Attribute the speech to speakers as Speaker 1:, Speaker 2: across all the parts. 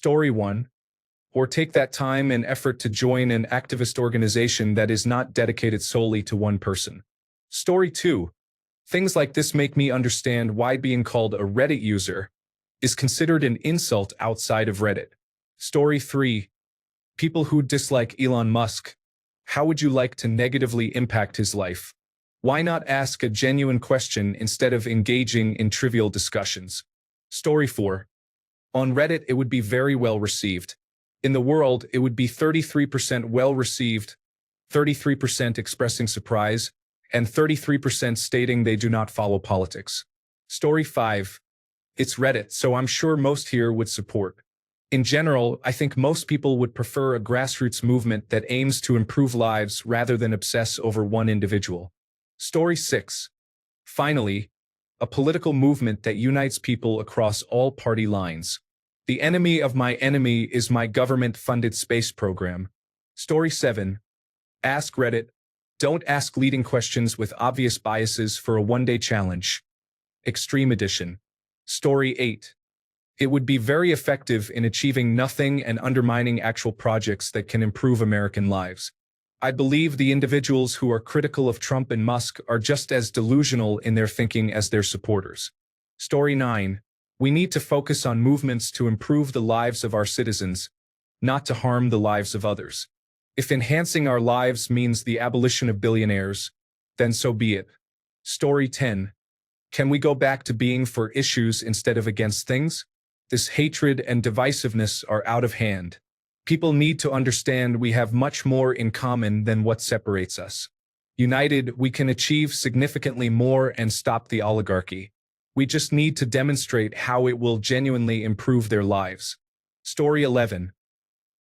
Speaker 1: Story 1. Or take that time and effort to join an activist organization that is not dedicated solely to one person. Story 2. Things like this make me understand why being called a Reddit user is considered an insult outside of Reddit. Story 3. People who dislike Elon Musk. How would you like to negatively impact his life? Why not ask a genuine question instead of engaging in trivial discussions? Story 4. On Reddit, it would be very well received. In the world, it would be 33% well received, 33% expressing surprise, and 33% stating they do not follow politics. Story 5. It's Reddit, so I'm sure most here would support. In general, I think most people would prefer a grassroots movement that aims to improve lives rather than obsess over one individual. Story 6. Finally, a political movement that unites people across all party lines. The enemy of my enemy is my government-funded space program. Story 7. Ask Reddit. Don't ask leading questions with obvious biases for a one-day challenge. Extreme Edition. Story 8. It would be very effective in achieving nothing and undermining actual projects that can improve American lives. I believe the individuals who are critical of Trump and Musk are just as delusional in their thinking as their supporters. Story 9. We need to focus on movements to improve the lives of our citizens, not to harm the lives of others. If enhancing our lives means the abolition of billionaires, then so be it. Story 10. Can we go back to being for issues instead of against things? This hatred and divisiveness are out of hand. People need to understand we have much more in common than what separates us. United, we can achieve significantly more and stop the oligarchy. We just need to demonstrate how it will genuinely improve their lives. Story 11.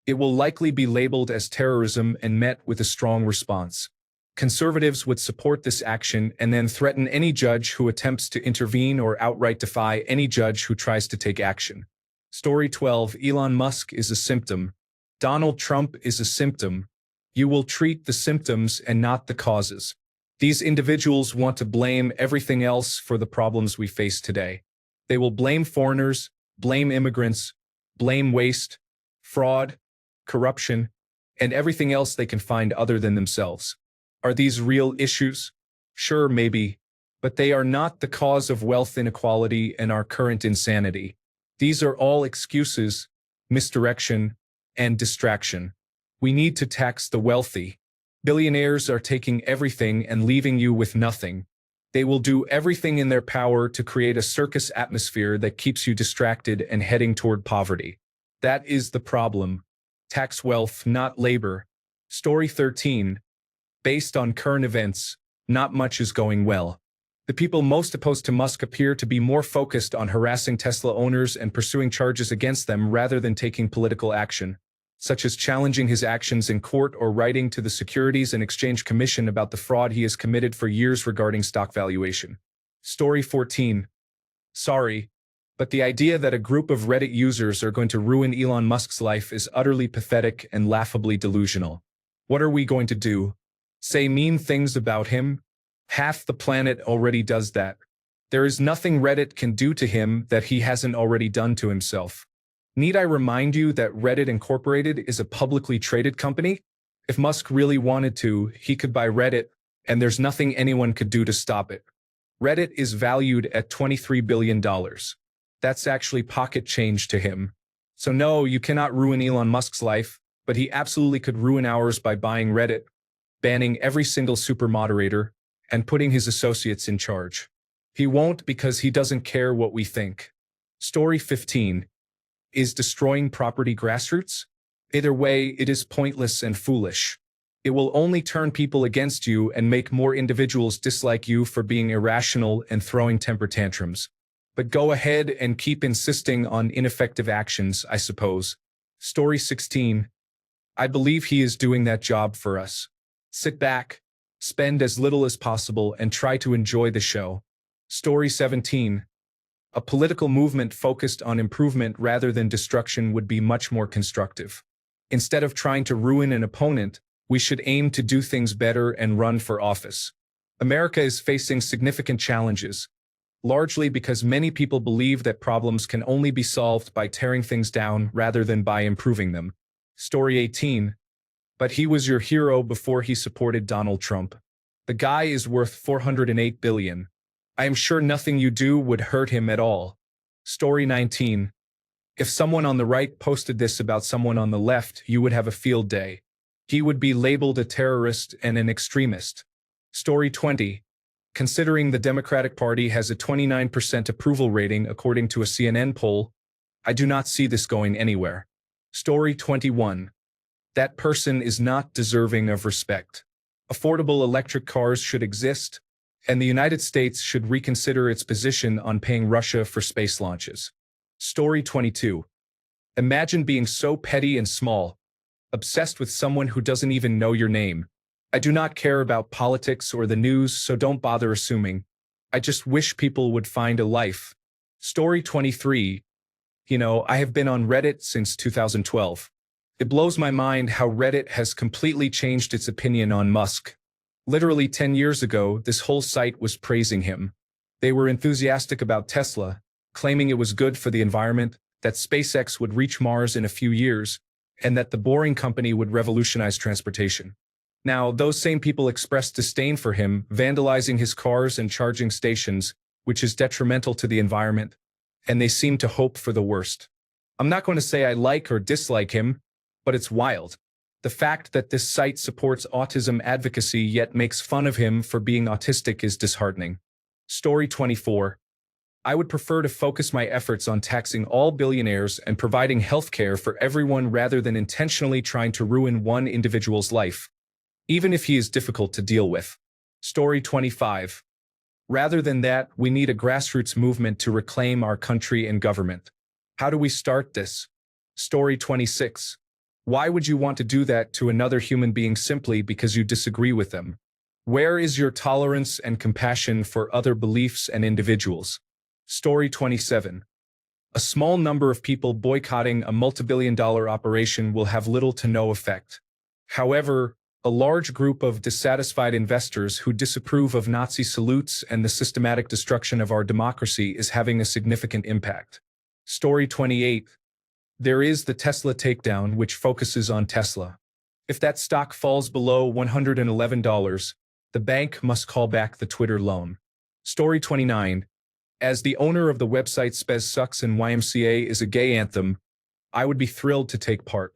Speaker 1: It will likely be labeled as terrorism and met with a strong response. Conservatives would support this action and then threaten any judge who attempts to intervene or outright defy any judge who tries to take action. Story 12. Elon Musk is a symptom. Donald Trump is a symptom. You will treat the symptoms and not the causes. These individuals want to blame everything else for the problems we face today. They will blame foreigners, blame immigrants, blame waste, fraud, corruption, and everything else they can find other than themselves. Are these real issues? Sure, maybe, but they are not the cause of wealth inequality and our current insanity. These are all excuses, misdirection, and distraction. We need to tax the wealthy. Billionaires are taking everything and leaving you with nothing. They will do everything in their power to create a circus atmosphere that keeps you distracted and heading toward poverty. That is the problem. Tax wealth, not labor. Story 13. Based on current events, not much is going well. The people most opposed to Musk appear to be more focused on harassing Tesla owners and pursuing charges against them rather than taking political action, such as challenging his actions in court or writing to the Securities and Exchange Commission about the fraud he has committed for years regarding stock valuation. Story 14. Sorry, but the idea that a group of Reddit users are going to ruin Elon Musk's life is utterly pathetic and laughably delusional. What are we going to do? Say mean things about him? Half the planet already does that. There is nothing Reddit can do to him that he hasn't already done to himself. Need I remind you that Reddit Incorporated is a publicly traded company? If Musk really wanted to, he could buy Reddit, and there's nothing anyone could do to stop it. Reddit is valued at $23 billion. That's actually pocket change to him. So no, you cannot ruin Elon Musk's life, but he absolutely could ruin ours by buying Reddit, banning every single super moderator, and putting his associates in charge. He won't because he doesn't care what we think. Story 15. Is destroying property grassroots? Either way, it is pointless and foolish. It will only turn people against you and make more individuals dislike you for being irrational and throwing temper tantrums. But go ahead and keep insisting on ineffective actions, I suppose. Story 16. I believe he is doing that job for us. Sit back, spend as little as possible, and try to enjoy the show. Story 17. A political movement focused on improvement rather than destruction would be much more constructive. Instead of trying to ruin an opponent, we should aim to do things better and run for office. America is facing significant challenges, largely because many people believe that problems can only be solved by tearing things down rather than by improving them. Story 18. But he was your hero before he supported Donald Trump. The guy is worth $408 billion. I am sure nothing you do would hurt him at all. Story 19. If someone on the right posted this about someone on the left, you would have a field day. He would be labeled a terrorist and an extremist. Story 20. Considering the Democratic Party has a 29% approval rating according to a CNN poll, I do not see this going anywhere. Story 21. That person is not deserving of respect. Affordable electric cars should exist, and the United States should reconsider its position on paying Russia for space launches. Story 22. Imagine being so petty and small, obsessed with someone who doesn't even know your name. I do not care about politics or the news, so don't bother assuming. I just wish people would find a life. Story 23. I have been on Reddit since 2012. It blows my mind how Reddit has completely changed its opinion on Musk. Literally 10 years ago, this whole site was praising him. They were enthusiastic about Tesla, claiming it was good for the environment, that SpaceX would reach Mars in a few years, and that the Boring Company would revolutionize transportation. Now, those same people expressed disdain for him, vandalizing his cars and charging stations, which is detrimental to the environment, and they seem to hope for the worst. I'm not going to say I like or dislike him, but it's wild. The fact that this site supports autism advocacy yet makes fun of him for being autistic is disheartening. Story 24. I would prefer to focus my efforts on taxing all billionaires and providing healthcare for everyone rather than intentionally trying to ruin one individual's life, even if he is difficult to deal with. Story 25. Rather than that, we need a grassroots movement to reclaim our country and government. How do we start this? Story 26. Why would you want to do that to another human being simply because you disagree with them? Where is your tolerance and compassion for other beliefs and individuals? Story 27. A small number of people boycotting a multibillion-dollar operation will have little to no effect. However, a large group of dissatisfied investors who disapprove of Nazi salutes and the systematic destruction of our democracy is having a significant impact. Story 28. There is the Tesla takedown, which focuses on Tesla. If that stock falls below $111, the bank must call back the Twitter loan. Story 29. As the owner of the website Spez Sucks and YMCA is a gay anthem, I would be thrilled to take part.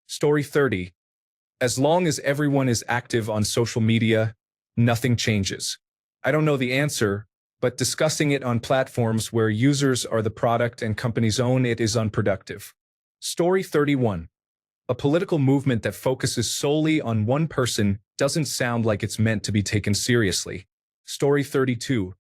Speaker 1: Story 30. As long as everyone is active on social media, nothing changes. I don't know the answer, but discussing it on platforms where users are the product and companies own it is unproductive. Story 31. A political movement that focuses solely on one person doesn't sound like it's meant to be taken seriously. Story 32.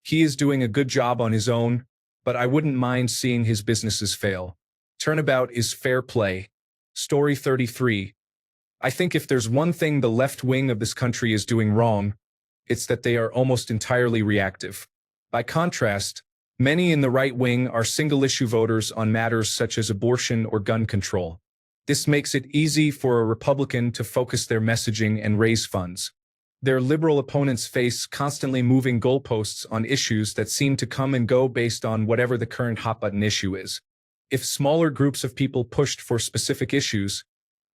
Speaker 1: He is doing a good job on his own, but I wouldn't mind seeing his businesses fail. Turnabout is fair play. Story 33. I think if there's one thing the left wing of this country is doing wrong, it's that they are almost entirely reactive. By contrast, many in the right wing are single-issue voters on matters such as abortion or gun control. This makes it easy for a Republican to focus their messaging and raise funds. Their liberal opponents face constantly moving goalposts on issues that seem to come and go based on whatever the current hot-button issue is. If smaller groups of people pushed for specific issues,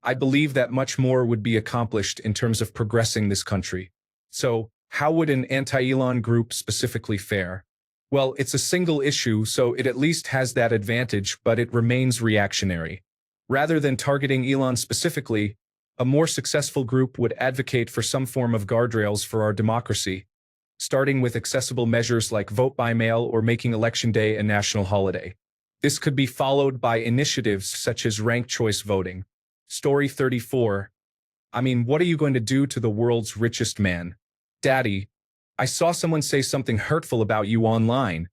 Speaker 1: I believe that much more would be accomplished in terms of progressing this country. So, how would an anti-Elon group specifically fare? Well, it's a single issue, so it at least has that advantage, but it remains reactionary. Rather than targeting Elon specifically, a more successful group would advocate for some form of guardrails for our democracy, starting with accessible measures like vote by mail or making Election Day a national holiday. This could be followed by initiatives such as ranked choice voting. Story 34. I mean, what are you going to do to the world's richest man? Daddy, I saw someone say something hurtful about you online.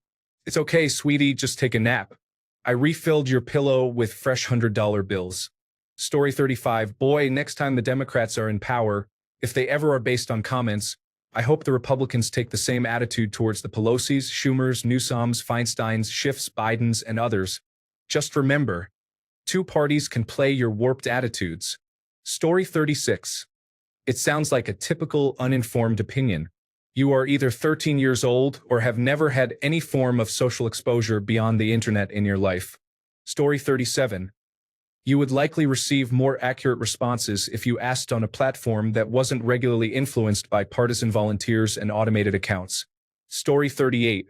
Speaker 1: It's okay, sweetie, just take a nap. I refilled your pillow with fresh $100 bills. Story 35. Boy, next time the Democrats are in power, if they ever are based on comments, I hope the Republicans take the same attitude towards the Pelosi's, Schumer's, Newsom's, Feinstein's, Schiff's, Biden's, and others. Just remember, two parties can play your warped attitudes. Story 36. It sounds like a typical uninformed opinion. You are either 13 years old or have never had any form of social exposure beyond the internet in your life. Story 37. You would likely receive more accurate responses if you asked on a platform that wasn't regularly influenced by partisan volunteers and automated accounts. Story 38.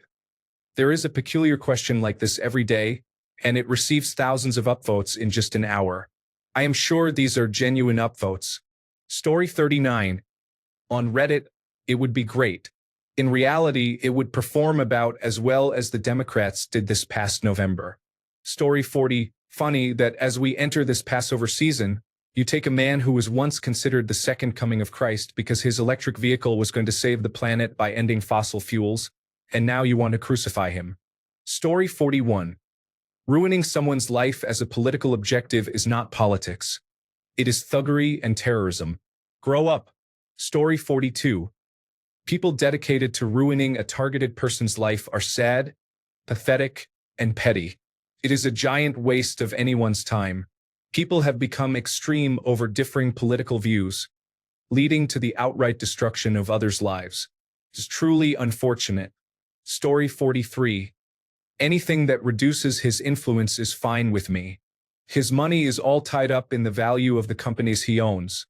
Speaker 1: There is a peculiar question like this every day, and it receives thousands of upvotes in just an hour. I am sure these are genuine upvotes. Story 39. On Reddit, it would be great. In reality, it would perform about as well as the Democrats did this past November. Story 40. Funny that as we enter this Passover season, you take a man who was once considered the second coming of Christ because his electric vehicle was going to save the planet by ending fossil fuels, and now you want to crucify him. Story 41. Ruining someone's life as a political objective is not politics. It is thuggery and terrorism. Grow up. Story 42. People dedicated to ruining a targeted person's life are sad, pathetic, and petty. It is a giant waste of anyone's time. People have become extreme over differing political views, leading to the outright destruction of others' lives. It is truly unfortunate. Story 43. Anything that reduces his influence is fine with me. His money is all tied up in the value of the companies he owns.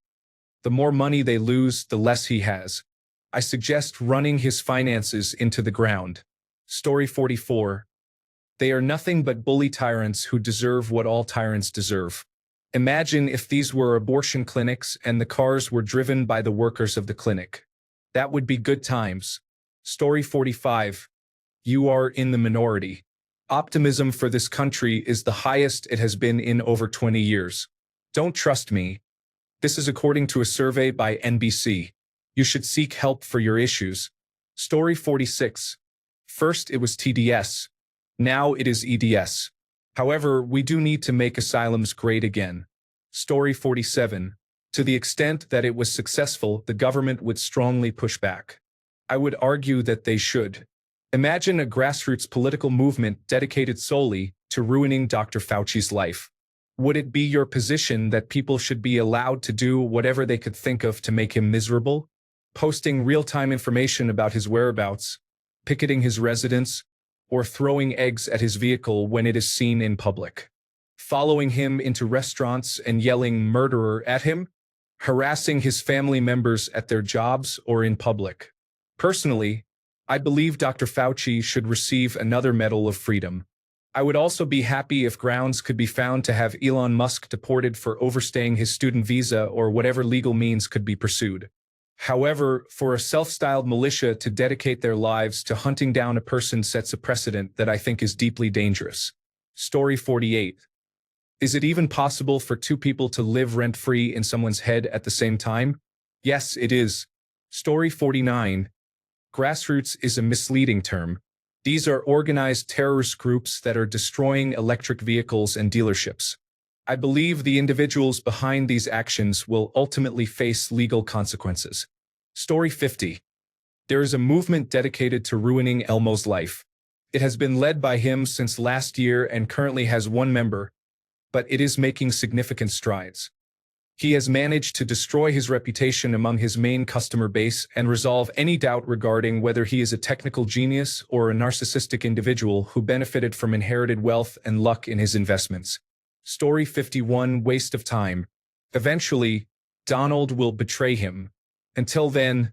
Speaker 1: The more money they lose, the less he has. I suggest running his finances into the ground. Story 44. They are nothing but bully tyrants who deserve what all tyrants deserve. Imagine if these were abortion clinics and the cars were driven by the workers of the clinic. That would be good times. Story 45. You are in the minority. Optimism for this country is the highest it has been in over 20 years. Don't trust me. This is according to a survey by NBC. You should seek help for your issues. Story 46. First it was TDS. Now it is EDS. However, we do need to make asylums great again. Story 47. To the extent that it was successful, the government would strongly push back. I would argue that they should. Imagine a grassroots political movement dedicated solely to ruining Dr. Fauci's life. Would it be your position that people should be allowed to do whatever they could think of to make him miserable? Posting real-time information about his whereabouts, picketing his residence, or throwing eggs at his vehicle when it is seen in public, following him into restaurants and yelling "murderer" at him, harassing his family members at their jobs or in public. Personally, I believe Dr. Fauci should receive another Medal of Freedom. I would also be happy if grounds could be found to have Elon Musk deported for overstaying his student visa or whatever legal means could be pursued. However, for a self-styled militia to dedicate their lives to hunting down a person sets a precedent that I think is deeply dangerous. Story 48. Is it even possible for two people to live rent-free in someone's head at the same time? Yes, it is. Story 49. Grassroots is a misleading term. These are organized terrorist groups that are destroying electric vehicles and dealerships. I believe the individuals behind these actions will ultimately face legal consequences. Story 50. There is a movement dedicated to ruining Elmo's life. It has been led by him since last year and currently has one member, but it is making significant strides. He has managed to destroy his reputation among his main customer base and resolve any doubt regarding whether he is a technical genius or a narcissistic individual who benefited from inherited wealth and luck in his investments. Story 51. Waste of time. Eventually, Donald will betray him. Until then,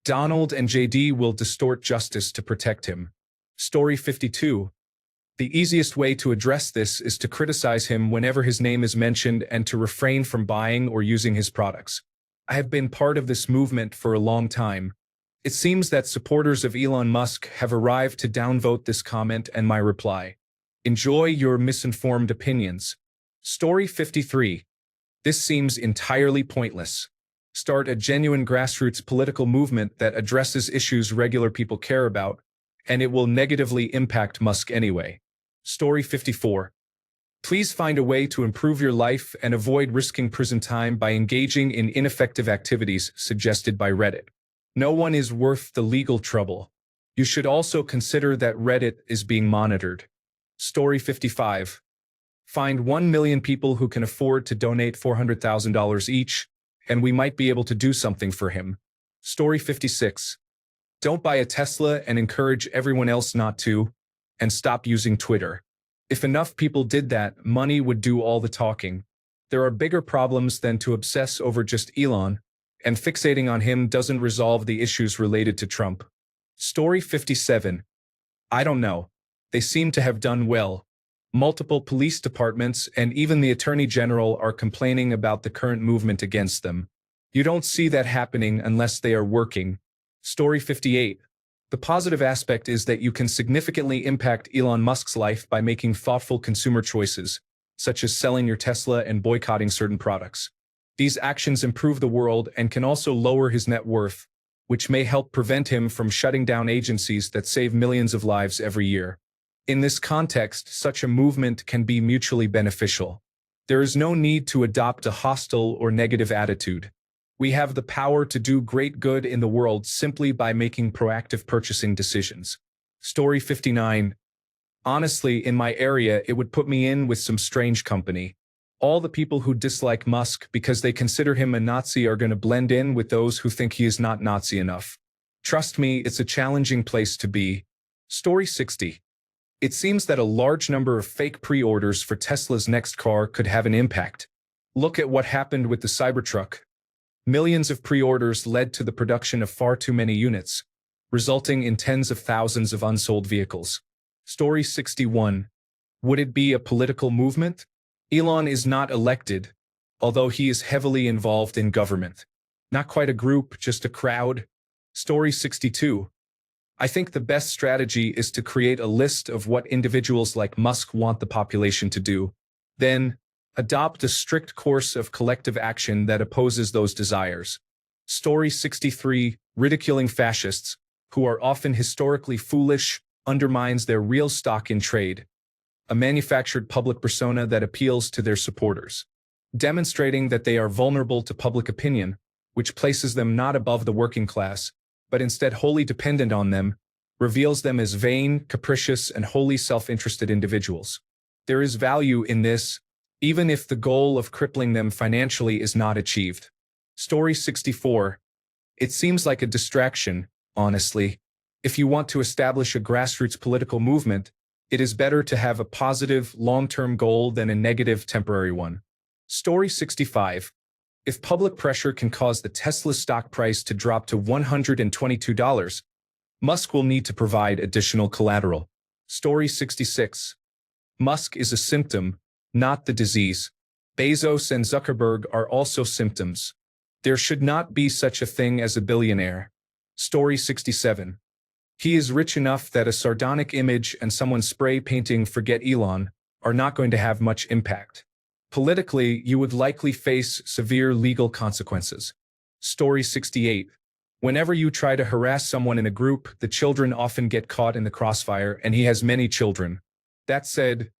Speaker 1: Donald and JD will distort justice to protect him. Story 52. The easiest way to address this is to criticize him whenever his name is mentioned and to refrain from buying or using his products. I have been part of this movement for a long time. It seems that supporters of Elon Musk have arrived to downvote this comment and my reply. Enjoy your misinformed opinions. Story 53. This seems entirely pointless. Start a genuine grassroots political movement that addresses issues regular people care about, and it will negatively impact Musk anyway. Story 54. Please find a way to improve your life and avoid risking prison time by engaging in ineffective activities suggested by Reddit. No one is worth the legal trouble. You should also consider that Reddit is being monitored. Story 55. Find 1 million people who can afford to donate $400,000 each, and we might be able to do something for him. Story 56. Don't buy a Tesla and encourage everyone else not to, and stop using Twitter. If enough people did that, money would do all the talking. There are bigger problems than to obsess over just Elon, and fixating on him doesn't resolve the issues related to Trump. Story 57. I don't know. They seem to have done well. Multiple police departments and even the Attorney General are complaining about the current movement against them. You don't see that happening unless they are working. Story 58. The positive aspect is that you can significantly impact Elon Musk's life by making thoughtful consumer choices, such as selling your Tesla and boycotting certain products. These actions improve the world and can also lower his net worth, which may help prevent him from shutting down agencies that save millions of lives every year. In this context, such a movement can be mutually beneficial. There is no need to adopt a hostile or negative attitude. We have the power to do great good in the world simply by making proactive purchasing decisions. Story 59. Honestly, in my area, it would put me in with some strange company. All the people who dislike Musk because they consider him a Nazi are going to blend in with those who think he is not Nazi enough. Trust me, it's a challenging place to be. Story 60. It seems that a large number of fake pre-orders for Tesla's next car could have an impact. Look at what happened with the Cybertruck. Millions of pre-orders led to the production of far too many units, resulting in tens of thousands of unsold vehicles. Story 61. Would it be a political movement? Elon is not elected, although he is heavily involved in government. Not quite a group, just a crowd. Story 62. I think the best strategy is to create a list of what individuals like Musk want the population to do. Then, adopt a strict course of collective action that opposes those desires. Story 63. Ridiculing fascists, who are often historically foolish, undermines their real stock in trade. A manufactured public persona that appeals to their supporters. Demonstrating that they are vulnerable to public opinion, which places them not above the working class, but instead wholly dependent on them, reveals them as vain, capricious, and wholly self-interested individuals. There is value in this, even if the goal of crippling them financially is not achieved. Story 64. It seems like a distraction, honestly. If you want to establish a grassroots political movement, it is better to have a positive, long-term goal than a negative, temporary one. Story 65. If public pressure can cause the Tesla stock price to drop to $122, Musk will need to provide additional collateral. Story 66. Musk is a symptom, not the disease. Bezos and Zuckerberg are also symptoms. There should not be such a thing as a billionaire. Story 67. He is rich enough that a sardonic image and someone spray painting "Forget Elon" are not going to have much impact. Politically, you would likely face severe legal consequences. Story 68. Whenever you try to harass someone in a group, the children often get caught in the crossfire, and he has many children. That said,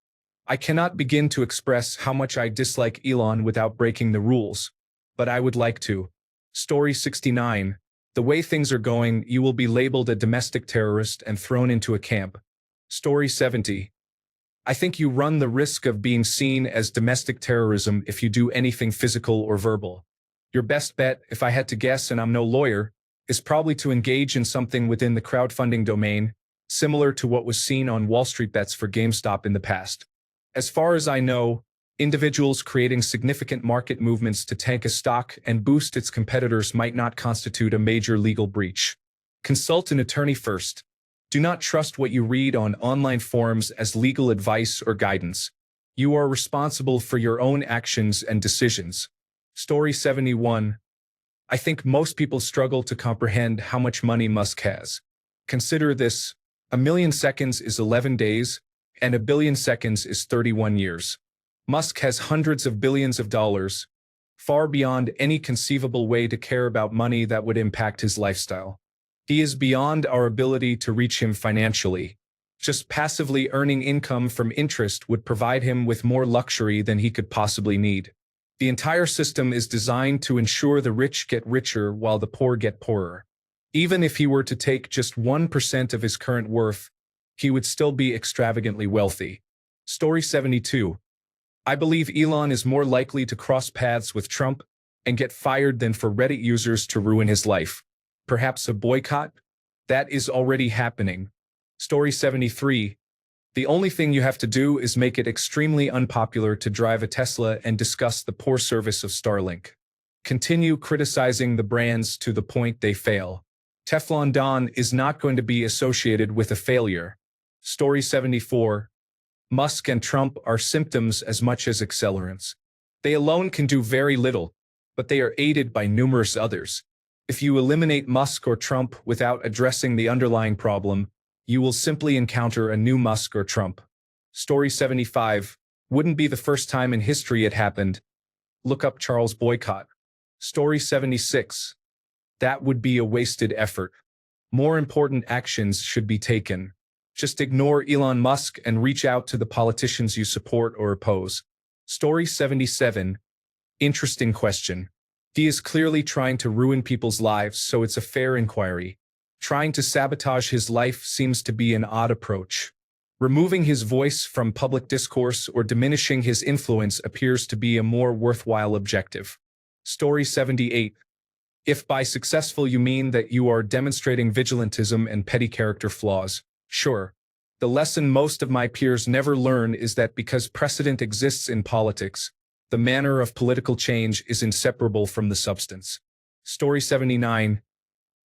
Speaker 1: I cannot begin to express how much I dislike Elon without breaking the rules, but I would like to. Story 69. The way things are going, you will be labeled a domestic terrorist and thrown into a camp. Story 70. I think you run the risk of being seen as domestic terrorism if you do anything physical or verbal. Your best bet, if I had to guess and I'm no lawyer, is probably to engage in something within the crowdfunding domain, similar to what was seen on Wall Street bets for GameStop in the past. As far as I know, individuals creating significant market movements to tank a stock and boost its competitors might not constitute a major legal breach. Consult an attorney first. Do not trust what you read on online forums as legal advice or guidance. You are responsible for your own actions and decisions. Story 71. I think most people struggle to comprehend how much money Musk has. Consider this: 1,000,000 seconds is 11 days, and 1,000,000,000 seconds is 31 years. Musk has hundreds of billions of dollars, far beyond any conceivable way to care about money that would impact his lifestyle. He is beyond our ability to reach him financially. Just passively earning income from interest would provide him with more luxury than he could possibly need. The entire system is designed to ensure the rich get richer while the poor get poorer. Even if he were to take just 1% of his current worth, he would still be extravagantly wealthy. Story 72. I believe Elon is more likely to cross paths with Trump and get fired than for Reddit users to ruin his life. Perhaps a boycott? That is already happening. Story 73. The only thing you have to do is make it extremely unpopular to drive a Tesla and discuss the poor service of Starlink. Continue criticizing the brands to the point they fail. Teflon Don is not going to be associated with a failure. Story 74. Musk and Trump are symptoms as much as accelerants. They alone can do very little, but they are aided by numerous others. If you eliminate Musk or Trump without addressing the underlying problem, you will simply encounter a new Musk or Trump. Story 75. Wouldn't be the first time in history it happened. Look up Charles Boycott. Story 76. That would be a wasted effort. More important actions should be taken. Just ignore Elon Musk and reach out to the politicians you support or oppose. Story 77. Interesting question. He is clearly trying to ruin people's lives, so it's a fair inquiry. Trying to sabotage his life seems to be an odd approach. Removing his voice from public discourse or diminishing his influence appears to be a more worthwhile objective. Story 78. If by successful you mean that you are demonstrating vigilantism and petty character flaws, sure. The lesson most of my peers never learn is that because precedent exists in politics, the manner of political change is inseparable from the substance. Story 79.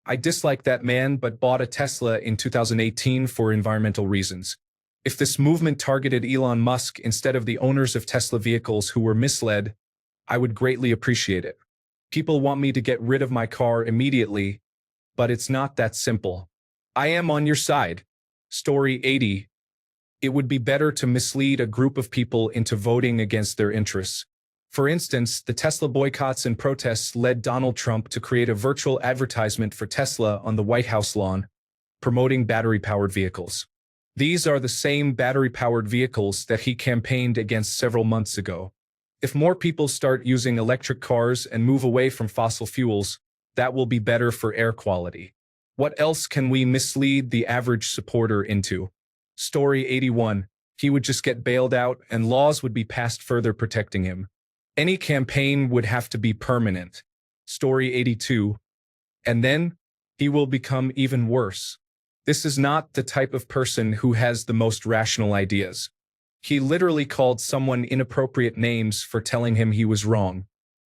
Speaker 1: I dislike that man but bought a Tesla in 2018 for environmental reasons. If this movement targeted Elon Musk instead of the owners of Tesla vehicles who were misled, I would greatly appreciate it. People want me to get rid of my car immediately, but it's not that simple. I am on your side. Story 80. It would be better to mislead a group of people into voting against their interests. For instance, the Tesla boycotts and protests led Donald Trump to create a virtual advertisement for Tesla on the White House lawn, promoting battery-powered vehicles. These are the same battery-powered vehicles that he campaigned against several months ago. If more people start using electric cars and move away from fossil fuels, that will be better for air quality. What else can we mislead the average supporter into? Story 81. He would just get bailed out and laws would be passed further protecting him. Any campaign would have to be permanent. Story 82. And then, he will become even worse. This is not the type of person who has the most rational ideas. He literally called someone inappropriate names for telling him he was wrong.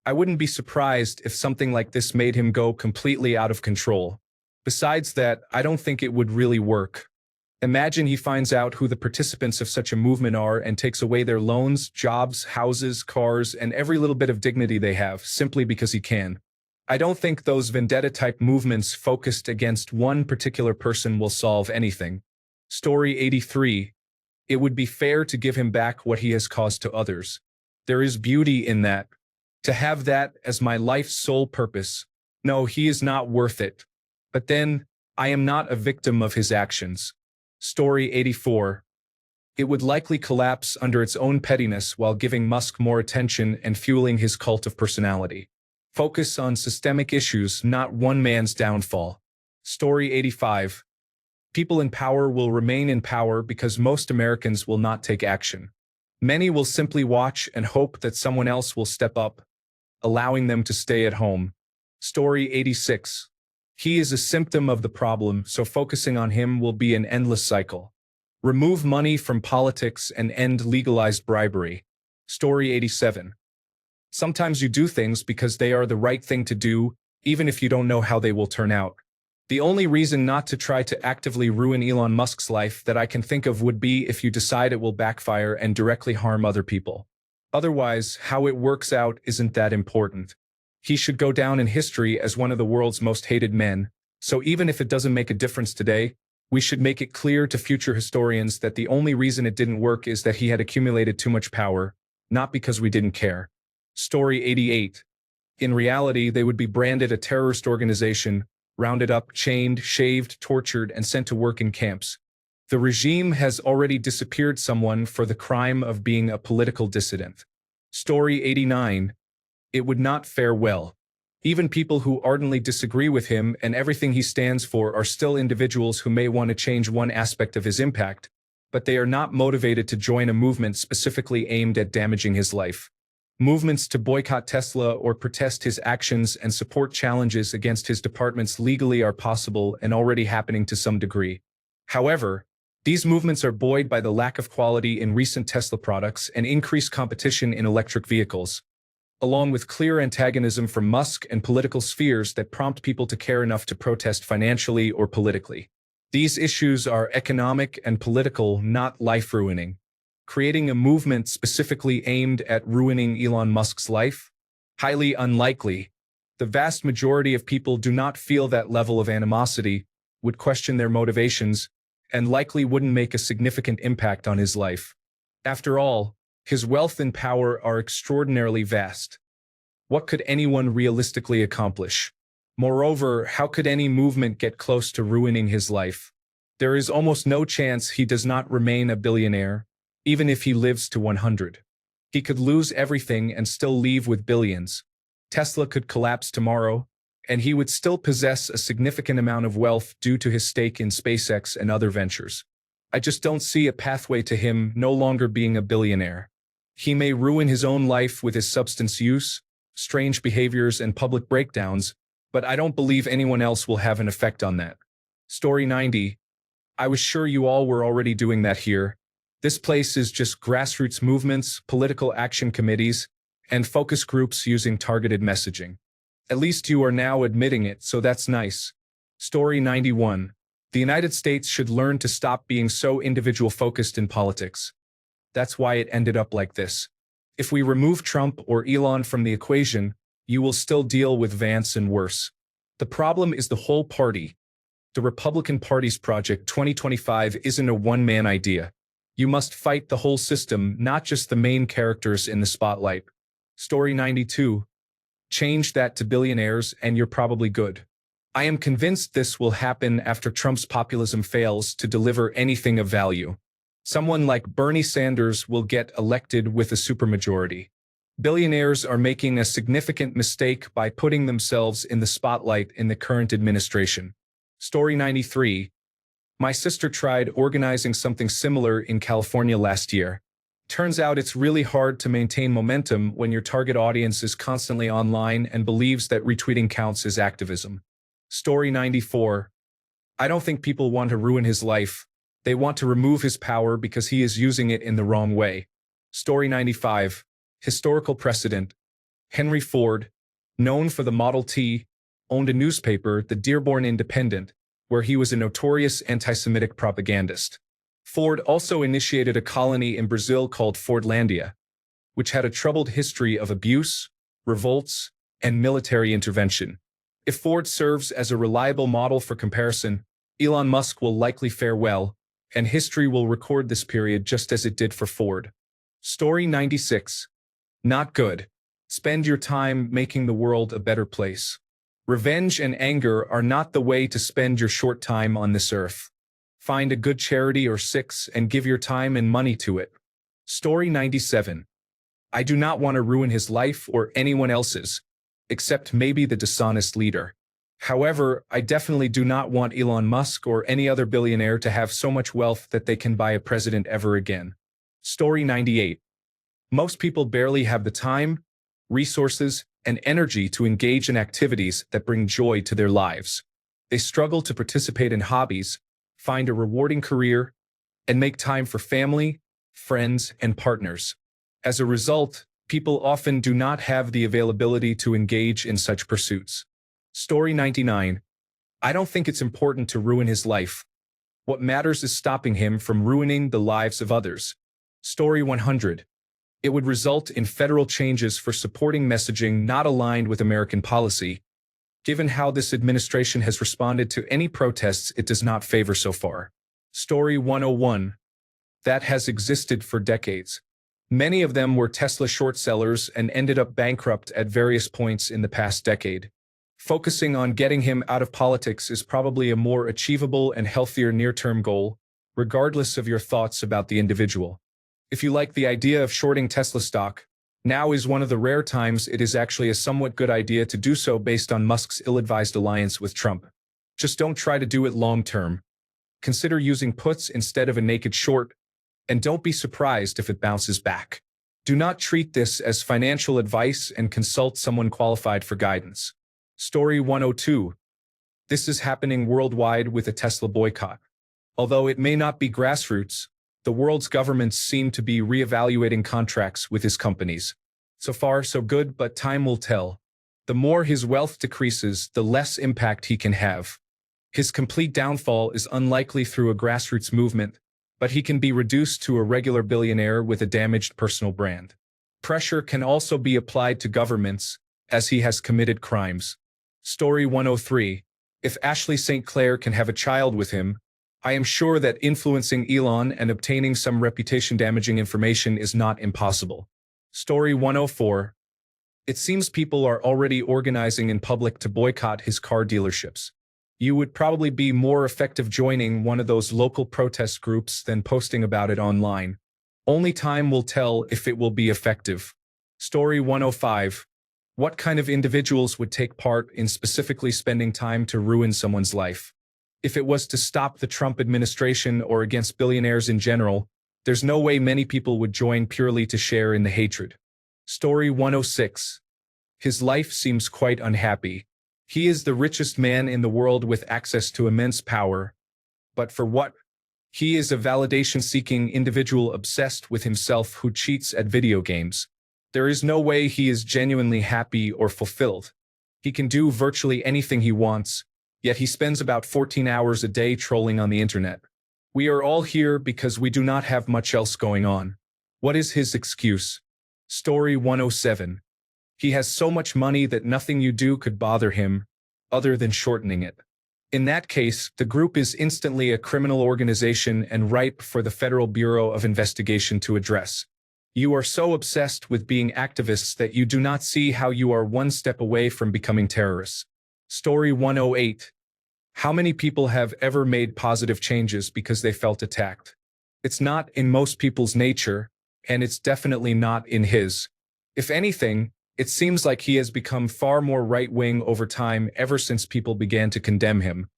Speaker 1: I wouldn't be surprised if something like this made him go completely out of control. Besides that, I don't think it would really work. Imagine he finds out who the participants of such a movement are and takes away their loans, jobs, houses, cars, and every little bit of dignity they have, simply because he can. I don't think those vendetta-type movements focused against one particular person will solve anything. Story 83. It would be fair to give him back what he has caused to others. There is beauty in that. To have that as my life's sole purpose. No, he is not worth it. But then, I am not a victim of his actions. Story 84. It would likely collapse under its own pettiness while giving Musk more attention and fueling his cult of personality. Focus on systemic issues, not one man's downfall. Story 85. People in power will remain in power because most Americans will not take action. Many will simply watch and hope that someone else will step up, allowing them to stay at home. Story 86. He is a symptom of the problem, so focusing on him will be an endless cycle. Remove money from politics and end legalized bribery. Story 87. Sometimes you do things because they are the right thing to do, even if you don't know how they will turn out. The only reason not to try to actively ruin Elon Musk's life that I can think of would be if you decide it will backfire and directly harm other people. Otherwise, how it works out isn't that important. He should go down in history as one of the world's most hated men, so even if it doesn't make a difference today, we should make it clear to future historians that the only reason it didn't work is that he had accumulated too much power, not because we didn't care. Story 88. In reality, they would be branded a terrorist organization, rounded up, chained, shaved, tortured, and sent to work in camps. The regime has already disappeared someone for the crime of being a political dissident. Story 89. It would not fare well. Even people who ardently disagree with him and everything he stands for are still individuals who may want to change one aspect of his impact, but they are not motivated to join a movement specifically aimed at damaging his life. Movements to boycott Tesla or protest his actions and support challenges against his departments legally are possible and already happening to some degree. However, these movements are buoyed by the lack of quality in recent Tesla products and increased competition in electric vehicles, along with clear antagonism from Musk and political spheres that prompt people to care enough to protest financially or politically. These issues are economic and political, not life-ruining. Creating a movement specifically aimed at ruining Elon Musk's life? Highly unlikely. The vast majority of people do not feel that level of animosity, would question their motivations, and likely wouldn't make a significant impact on his life. After all, his wealth and power are extraordinarily vast. What could anyone realistically accomplish? Moreover, how could any movement get close to ruining his life? There is almost no chance he does not remain a billionaire, even if he lives to 100. He could lose everything and still leave with billions. Tesla could collapse tomorrow, and he would still possess a significant amount of wealth due to his stake in SpaceX and other ventures. I just don't see a pathway to him no longer being a billionaire. He may ruin his own life with his substance use, strange behaviors, and public breakdowns, but I don't believe anyone else will have an effect on that. Story 90. I was sure you all were already doing that here. This place is just grassroots movements, political action committees, and focus groups using targeted messaging. At least you are now admitting it, so that's nice. Story 91. The United States should learn to stop being so individual-focused in politics. That's why it ended up like this. If we remove Trump or Elon from the equation, you will still deal with Vance and worse. The problem is the whole party. The Republican Party's Project 2025 isn't a one-man idea. You must fight the whole system, not just the main characters in the spotlight. Story 92. Change that to billionaires and you're probably good. I am convinced this will happen after Trump's populism fails to deliver anything of value. Someone like Bernie Sanders will get elected with a supermajority. Billionaires are making a significant mistake by putting themselves in the spotlight in the current administration. Story 93. My sister tried organizing something similar in California last year. Turns out it's really hard to maintain momentum when your target audience is constantly online and believes that retweeting counts as activism. Story 94. I don't think people want to ruin his life. They want to remove his power because he is using it in the wrong way. Story 95. Historical precedent. Henry Ford, known for the Model T, owned a newspaper, the Dearborn Independent, where he was a notorious anti-Semitic propagandist. Ford also initiated a colony in Brazil called Fordlandia, which had a troubled history of abuse, revolts, and military intervention. If Ford serves as a reliable model for comparison, Elon Musk will likely fare well, and history will record this period just as it did for Ford. Story 96. Not good. Spend your time making the world a better place. Revenge and anger are not the way to spend your short time on this earth. Find a good charity or six and give your time and money to it. Story 97. I do not want to ruin his life or anyone else's, except maybe the dishonest leader. However, I definitely do not want Elon Musk or any other billionaire to have so much wealth that they can buy a president ever again. Story 98. Most people barely have the time, resources, and energy to engage in activities that bring joy to their lives. They struggle to participate in hobbies, find a rewarding career, and make time for family, friends, and partners. As a result, people often do not have the availability to engage in such pursuits. Story 99. I don't think it's important to ruin his life. What matters is stopping him from ruining the lives of others. Story 100. It would result in federal changes for supporting messaging not aligned with American policy, given how this administration has responded to any protests it does not favor so far. Story 101. That has existed for decades. Many of them were Tesla short sellers and ended up bankrupt at various points in the past decade. Focusing on getting him out of politics is probably a more achievable and healthier near-term goal, regardless of your thoughts about the individual. If you like the idea of shorting Tesla stock, now is one of the rare times it is actually a somewhat good idea to do so based on Musk's ill-advised alliance with Trump. Just don't try to do it long-term. Consider using puts instead of a naked short, and don't be surprised if it bounces back. Do not treat this as financial advice and consult someone qualified for guidance. Story 102. This is happening worldwide with a Tesla boycott. Although it may not be grassroots, the world's governments seem to be reevaluating contracts with his companies. So far, so good, but time will tell. The more his wealth decreases, the less impact he can have. His complete downfall is unlikely through a grassroots movement, but he can be reduced to a regular billionaire with a damaged personal brand. Pressure can also be applied to governments, as he has committed crimes. Story 103. If Ashley St. Clair can have a child with him, I am sure that influencing Elon and obtaining some reputation-damaging information is not impossible. Story 104. It seems people are already organizing in public to boycott his car dealerships. You would probably be more effective joining one of those local protest groups than posting about it online. Only time will tell if it will be effective. Story 105. What kind of individuals would take part in specifically spending time to ruin someone's life? If it was to stop the Trump administration or against billionaires in general, there's no way many people would join purely to share in the hatred. Story 106. His life seems quite unhappy. He is the richest man in the world with access to immense power. But for what? He is a validation-seeking individual obsessed with himself who cheats at video games. There is no way he is genuinely happy or fulfilled. He can do virtually anything he wants, yet he spends about 14 hours a day trolling on the internet. We are all here because we do not have much else going on. What is his excuse? Story 107. He has so much money that nothing you do could bother him, other than shortening it. In that case, the group is instantly a criminal organization and ripe for the Federal Bureau of Investigation to address. You are so obsessed with being activists that you do not see how you are one step away from becoming terrorists. Story 108. How many people have ever made positive changes because they felt attacked? It's not in most people's nature, and it's definitely not in his. If anything, it seems like he has become far more right-wing over time ever since people began to condemn him.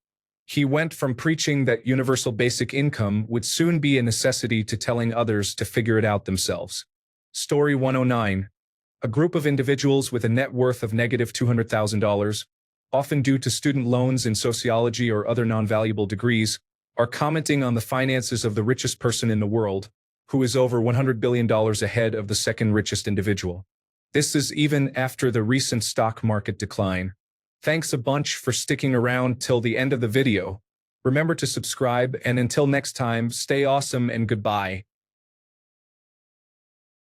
Speaker 1: He went from preaching that universal basic income would soon be a necessity to telling others to figure it out themselves. Story 109. A group of individuals with a net worth of negative $200,000, often due to student loans in sociology or other non-valuable degrees, are commenting on the finances of the richest person in the world, who is over $100 billion ahead of the second richest individual. This is even after the recent stock market decline. Thanks a bunch for sticking around till the end of the video. Remember to subscribe, and until next time, stay awesome and goodbye.